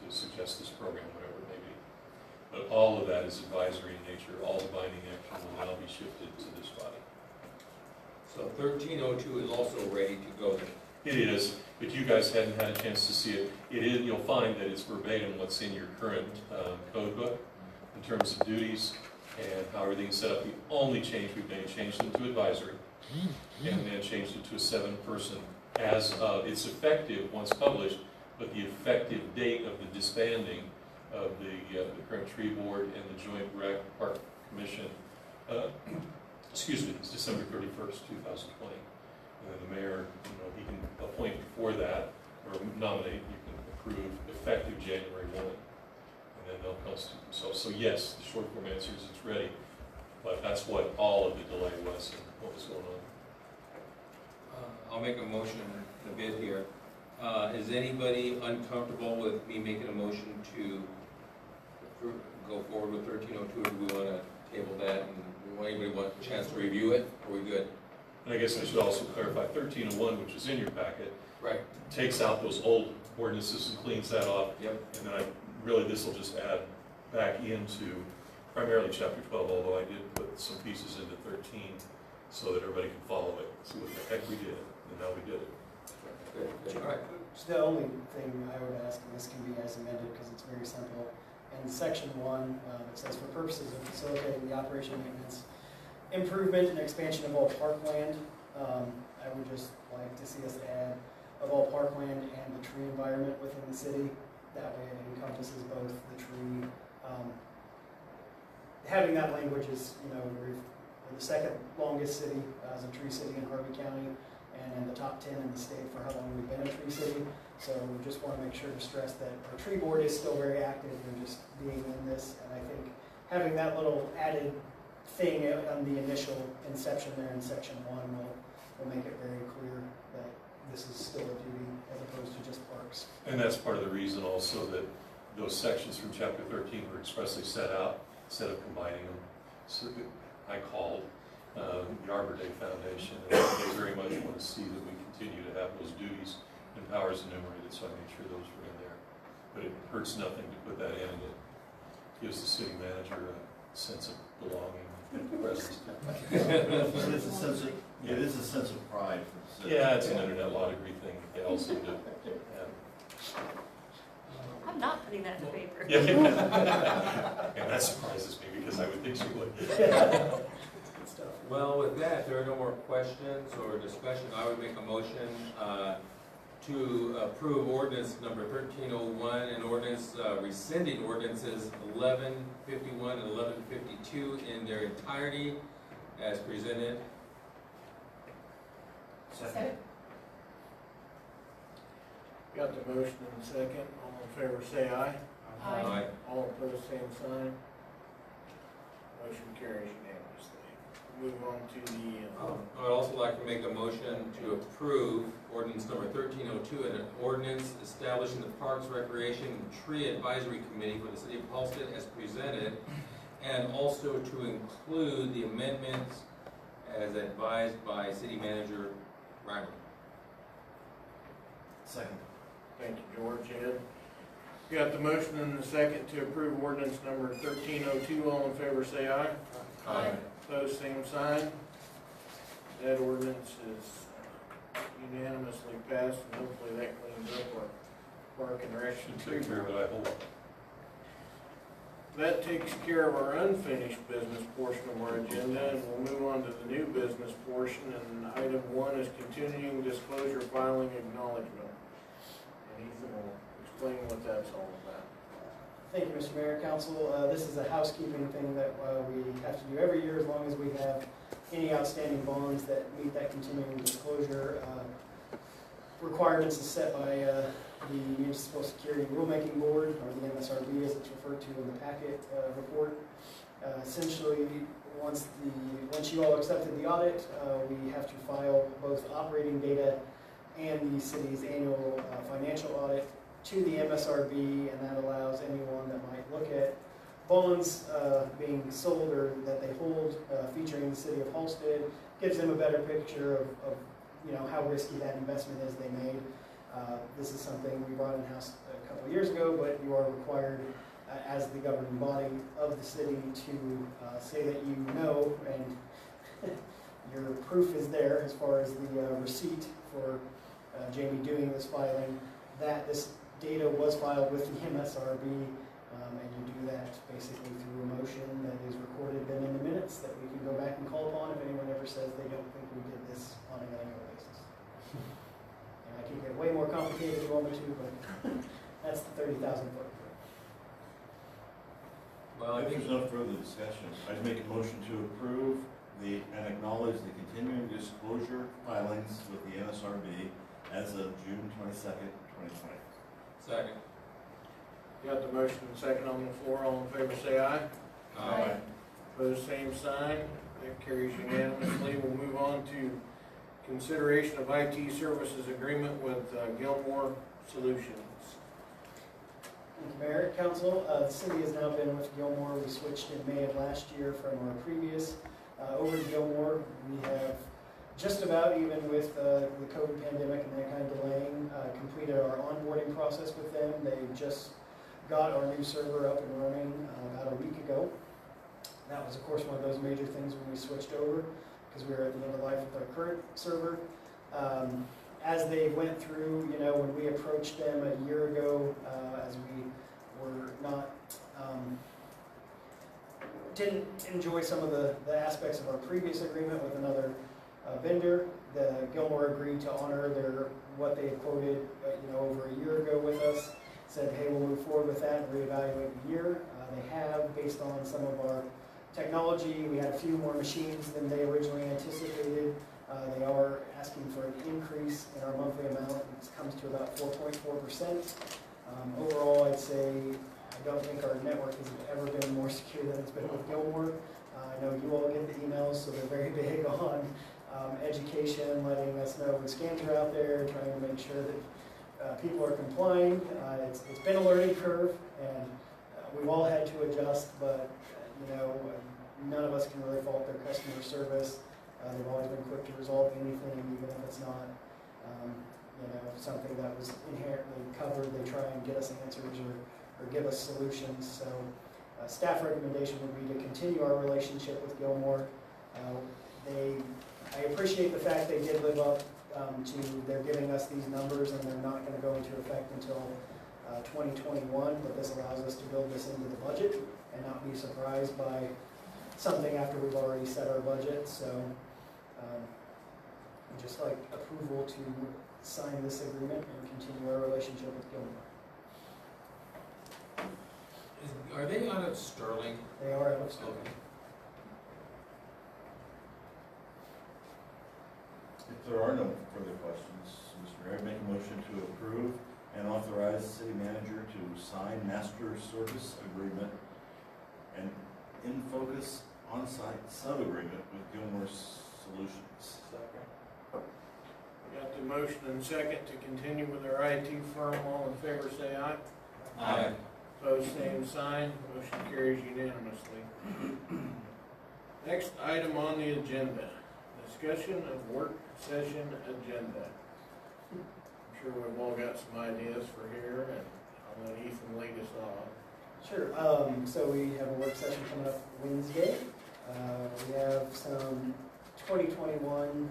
to suggest this program, whatever it may be. But all of that is advisory in nature. All the binding action will now be shifted to this body. So 1302 is also ready to go then? It is, but you guys hadn't had a chance to see it. It is, you'll find that it's verbatim what's in your current code book in terms of duties and how everything's set up. The only change we've made, changed them to advisory, and then changed it to a 7-person as of, it's effective once published, but the effective date of the disbanding of the current tree board and the joint rec park commission, excuse me, it's December 31st, 2020. And then the mayor, he can appoint before that, or nominate, you can approve effective January 1. And then they'll constitute themselves. So yes, the short form answer is it's ready, but that's what all of the delay was and what was going on. I'll make a motion in a bit here. Is anybody uncomfortable with me making a motion to go forward with 1302, or do we want to table that, and anybody want a chance to review it? Are we good? And I guess I should also clarify, 1301, which is in your packet, Right. takes out those old ordinances and cleans that off. Yep. And then this will just add back into primarily chapter 12, although I did put some pieces into 13 so that everybody can follow it, see what the heck we did, and how we did it. Good. All right. The only thing I would ask, and this can be as amended because it's very simple, in section 1, it says for purposes of facilitating the operation, maintenance, improvement, and expansion of all parkland. I would just like to see us add of all parkland and the tree environment within the city. That way it encompasses both the tree. Having that language is, we're the second longest city as a tree city in Harvey County, and in the top 10 in the state for how long we've been a tree city. So we just want to make sure to stress that our tree board is still very active in just being in this. And I think having that little added thing on the initial inception there in section 1 will make it very clear that this is still a duty as opposed to just parks. And that's part of the reason also that those sections from chapter 13 were expressly set out instead of combining them. So I called the Arbor Day Foundation, and they very much want to see that we continue to have those duties and powers enumerated, so I made sure those were in there. But it hurts nothing to put that in, and it gives the city manager a sense of belonging and presence. It is a sense of pride for the city. Yeah, it's an internet law degree thing. They all seem to have. I'm not putting that in the paper. Yeah. And that surprises me because I would think she would. Well, with that, if there are no more questions or discussion, I would make a motion to approve ordinance number 1301 and ordinance rescinding ordinances 1151 and 1152 in their entirety as presented. Second. Got the motion and the second. All in favor say aye. Aye. All opposed, same sign. Motion carries unanimously. Move on to the... I would also like to make a motion to approve ordinance number 1302 and an ordinance establishing the Parks, Recreation, and Tree Advisory Committee for the City of Halstead as presented, and also to include the amendments as advised by City Manager Reimer. Second. Thank you, George. Ed. Got the motion and the second to approve ordinance number 1302. All in favor say aye. Aye. Opposed, same sign. That ordinance is unanimously passed, and hopefully that cleans up our park and rec. Should take care of it, I hope. That takes care of our unfinished business portion of our agenda, and we'll move on to the new business portion. And item 1 is continuing disclosure filing acknowledgement. And Ethan will explain what that's all about. Thank you, Mr. Mayor, Council. This is a housekeeping thing that we have to do every year as long as we have any outstanding bonds that meet that continuing disclosure requirements is set by the Municipal Security Rulemaking Board, or the MSRB as it's referred to in the packet report. Essentially, once you all accepted the audit, we have to file both operating data and the city's annual financial audit to the MSRB, and that allows anyone that might look at bonds being sold or that they hold featuring the city of Halstead, gives them a better picture of how risky that investment is they made. This is something we brought in-house a couple of years ago, but you are required as the governing body of the city to say that you know, and your proof is there as far as the receipt for Jamie doing this filing, that this data was filed with the MSRB, and you do that basically through a motion that is recorded then in the minutes that we can go back and call upon if anyone ever says they don't think we did this on an annual basis. And I can get way more complicated if you want me to, but that's the 30,000 foot. Well, I If think, there's no further discussion, I'd make a motion to approve and acknowledge the continuing disclosure filings with the NSRB as of June 22nd, 2020. second. Got the motion and second on the floor, all in favor say aye. Aye. Opposed, same sign, that carries unanimously. We'll move on to consideration of IT services agreement with Gilmore Solutions. Thank you, Mayor, Council. The city has now been with Gilmore. We switched in May of last year from our previous over to Gilmore. We have just about, even with the COVID pandemic and that kind of delaying, completed our onboarding process with them. They just got our new server up and running about a week ago. That was, of course, one of those major things when we switched over, because we were at the end of life with our current server. As they went through, you know, when we approached them a year ago, as we were not, didn't enjoy some of the aspects of our previous agreement with another vendor, the Gilmore agreed to honor what they had quoted, you know, over a year ago with us. Said, hey, we'll move forward with that and reevaluate the year. They have, based on some of our technology. We had a few more machines than they originally anticipated. They are asking for an increase in our monthly amount. It comes to about 4.4%. Overall, I'd say I don't think our network has ever been more secure than it's been with Gilmore. I know you all get the emails, so they're very big on education, letting us know when scams are out there, trying to make sure that people are complying. It's been a learning curve, and we've all had to adjust, but you know, none of us can really fault their customer service. They've always been quick to resolve anything, even if it's not, you know, something that was inherently covered. They try and get us answers or give us solutions. So, staff recommendation would be to continue our relationship with Gilmore. I appreciate the fact they did live up to, they're giving us these numbers and they're not going to go into effect until 2021, but this allows us to build this into the budget and not be surprised by something after we've already set our budget. So I'd just like approval to sign this agreement and continue our relationship with Gilmore. Are they out of Sterling? They are out of Sterling. Okay. If there are no further questions, Mr. Mayor, I make a motion to approve and authorize the city manager to sign master service agreement and in-focus on-site sub-agreement with Gilmore Solutions. We got the motion and second to continue with our IT firm. All in favor say aye. Aye. Opposed, same sign. Motion carries unanimously. Next item on the agenda, discussion of work session agenda. I'm sure we've all got some ideas for here, and I'll let Ethan lead us on. Sure. So we have a work session coming up Wednesday. We have some 2021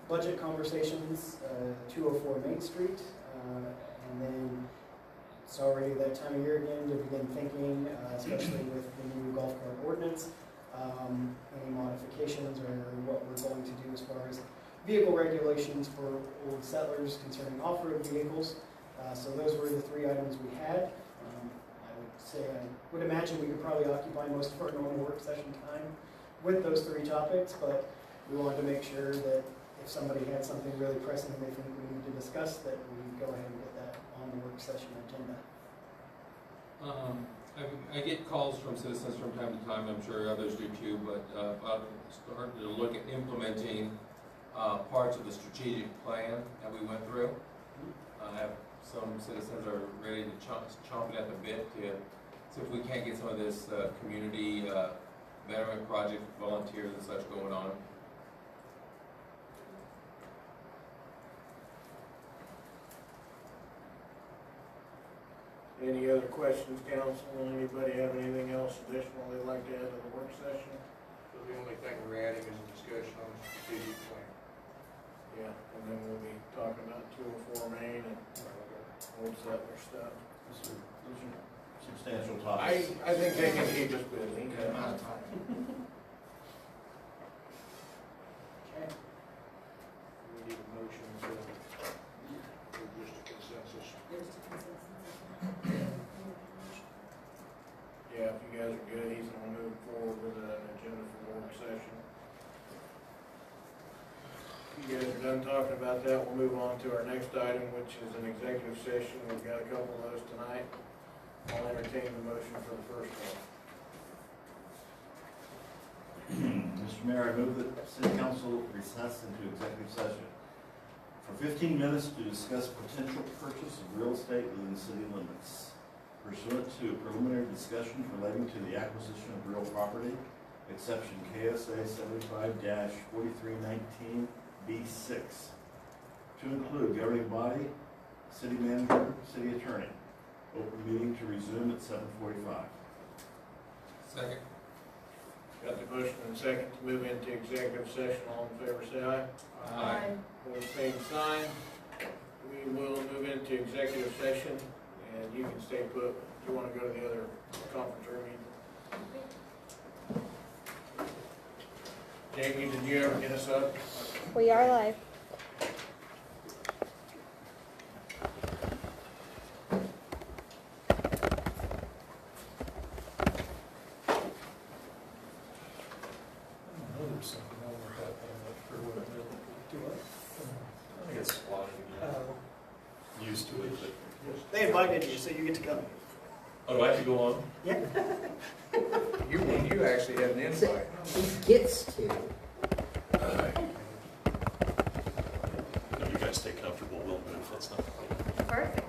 budget conversations, 204 Main Street, and then it's already that time of year again to begin thinking, especially with the new golf cart ordinance, any modifications or what we're going to do as far as vehicle regulations for old settlers concerning off-road vehicles. So those were the three items we had. I would imagine we could probably occupy most of our normal work session time with those three topics, but we wanted to make sure that if somebody had something really pressing they think we need to discuss, that we go ahead and get that on the work session agenda. I get calls from citizens from time to time, I'm sure others do too, but I'm starting to look at implementing parts of the strategic plan that we went through. I have some citizens are ready to chomping at the bit to see if we can't get some of this community betterment project volunteers and such going on. Any other questions, council? Anybody have anything else additional they'd like to add to the work session? So the only thing we're adding is a discussion on the strategic plan. Yeah, and then we'll be talking about 204 Main and old settler stuff. Those are substantial topics. I think they can keep us busy. Good amount of time. Okay. We need a motion to, or just a consensus. Yeah, if you guys are good, Ethan will move forward with an agenda for the work session. If you guys are done talking about that, we'll move on to our next item, which is an executive session. We've got a couple of those tonight. I'll entertain the motion for the first one. Mr. Mayor, I move that City Council recess into executive session for 15 minutes to discuss potential purchase of real estate within city limits, pursuant to preliminary discussions relating to the acquisition of real property, exception KSA 75-4319B6, to include governing body, city manager, city attorney. Open meeting to resume at 7:45. Second. Got the motion and second to move into executive session. All in favor, say aye. Aye. Opposed, same sign. We will move into executive session, and you can stay put. If you want to go to the other conference room, Jamie, did you ever get us up? We are live. I know there's something wrong with that, but I'm not sure what it is. Do what? I think it's slotted again. Used to it, but. They invited you, so you get to come. Oh, do I have to go on? Yeah. You actually had an invite. He gets to. No, you guys stay comfortable, we'll move, that's not. Perfect.